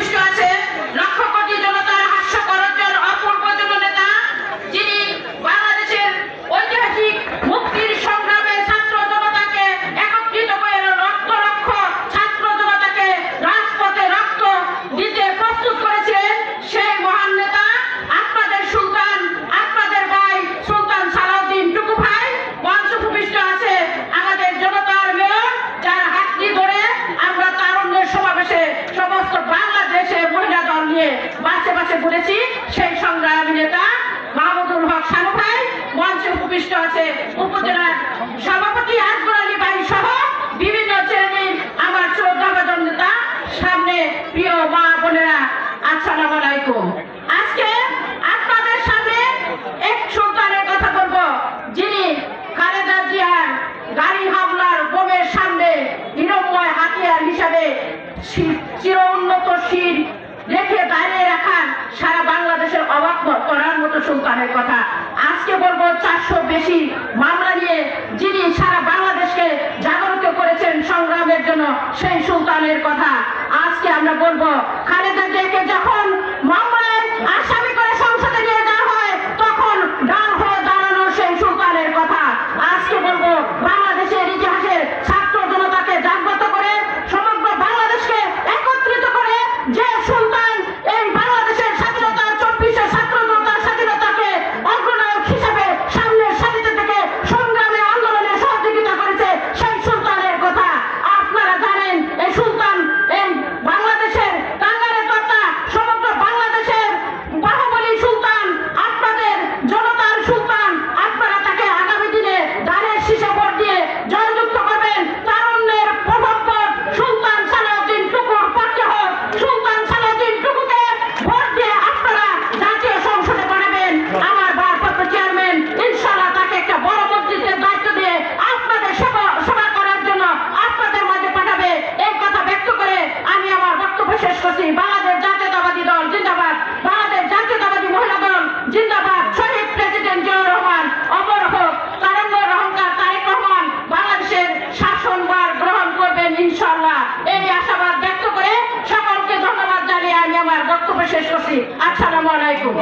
ভূমিষ্ঠ আছে লক্ষ কোটি জনতার হাস্যকর অপূর্ব জননেতা, যিনি বাংলাদেশের ঐতিহাসিক মুক্তির সংগ্রামে ছাত্র জনতাকে একত্রিত করে রক্ত ছাত্র জনতাকে রাজপথে রক্ত দিতে প্রস্তুত করেছিলেন সেই মহান নেতা আপনাদের সুলতান, আপনাদের ভাই সুলতান সালাউদ্দিন টুকু ভাই মঞ্চ ভূমিষ্ঠ আছে। আমাদের জনতার মেয়র, যার হাতটি ধরে আমরা তারুণ্যের সমাবেশে সমস্ত বাংলাদেশে মহিলা দল নিয়ে বাসে বাসে ঘুরেছি, সেই সংগ্রামী নেতা মাহমুদুল হক শানু ভাই মঞ্চে উপবিষ্ট আছে। উপজেলার সভাপতি আকবর আলী ভাই সহ বিভিন্ন শ্রেণীর আমার শ্রদ্ধাভাজন নেতা, সামনে প্রিয় মা বোনেরা, আসসালামু আলাইকুম। আজকে আপনাদের সামনে এক সুলতানের কথা বলবো, যিনি খালেদা জিয়ার গাড়ি হামলার বোমের সামনে নিরময় হাতিয়ার হিসাবে চির উন্নত শির রেখে দাঁড়িয়ে রাখার সারা বাংলাদেশের অবাক করার মতো সুলতানের কথা। আজকে বলবো 400 বেশি মামলা নিয়ে যিনি সারা বাংলাদেশকে জাগরিত করেছেন সংগ্রামের জন্য, সেই সুলতানের কথা আজকে আমরা বলবো। খালেদা জিয়াকে যখন মামলায় আসামি করে সংসদে নিয়ে যাওয়া হয়, তখন ডাল হয়ে দাঁড়ানো সেই সুলতানের কথা আজকে বলবো। বাংলাদেশের ইতিহাসের ছাত্র জনতাকে জাগ্রত করে সমগ্র বাংলাদেশকে একত্রিত করে যে সুলতান এই বাংলাদেশের স্বাধীনতার 24 ছাত্র জনতার স্বাধীনতাকে অগ্রনায়ক হিসেবে সামনের সারিতে থেকে সংগ্রামে আন্দোলনে সহযোগিতা করেছে, সেই সুলতানের কথা আপনারা জানেন। এই সুলতান এই বাংলাদেশের কাঙ্গারে কর্তা, সমগ্র বাংলাদেশের বাহুবলী সুলতান, আপনাদের জনতার সুলতান। আপনারা তাকে আগামী দিনে ধানের শীষে ভোট দিয়ে জয়যুক্ত করবেন। তারুণ্যের প্রভাবপর সুলতান সালাউদ্দিন টুকুর পক্ষে হোক, সুলতান সালাউদ্দিন টুকুকে ভোট দিয়ে আপনারা জাতীয় সংসদে পাঠাবেন। আমার ভারপ্রাপ্ত চেয়ারম্যান ইনশাআল্লাহ তাকে একটা বড় মসজিদের দায়িত্ব দিয়ে আপনাদের সেবা করার জন্য আপনাদের মাঝে পাঠাবে, এই কথা ব্যক্ত করে আমি আমার বক্তব্য শেষ করছি। বাংলাদেশ জাতীয়তাবাদী দল জিন্দাবাদ, বাংলাদেশ জাতীয়তাবাদী মহিলা দল জিন্দাবাদ। শহীদ প্রেসিডেন্ট জিয়াউর রহমান অমর হোক, তারুণ্যের অহংকার তারেক রহমান বাংলাদেশের শাসনভার গ্রহণ করবেন ইনশাআল্লাহ, এই আশাবাদ ব্যক্ত করে সকলকে ধন্যবাদ জানিয়ে আমি আমার বক্তব্য শেষ করছি। আসসালামু আলাইকুম।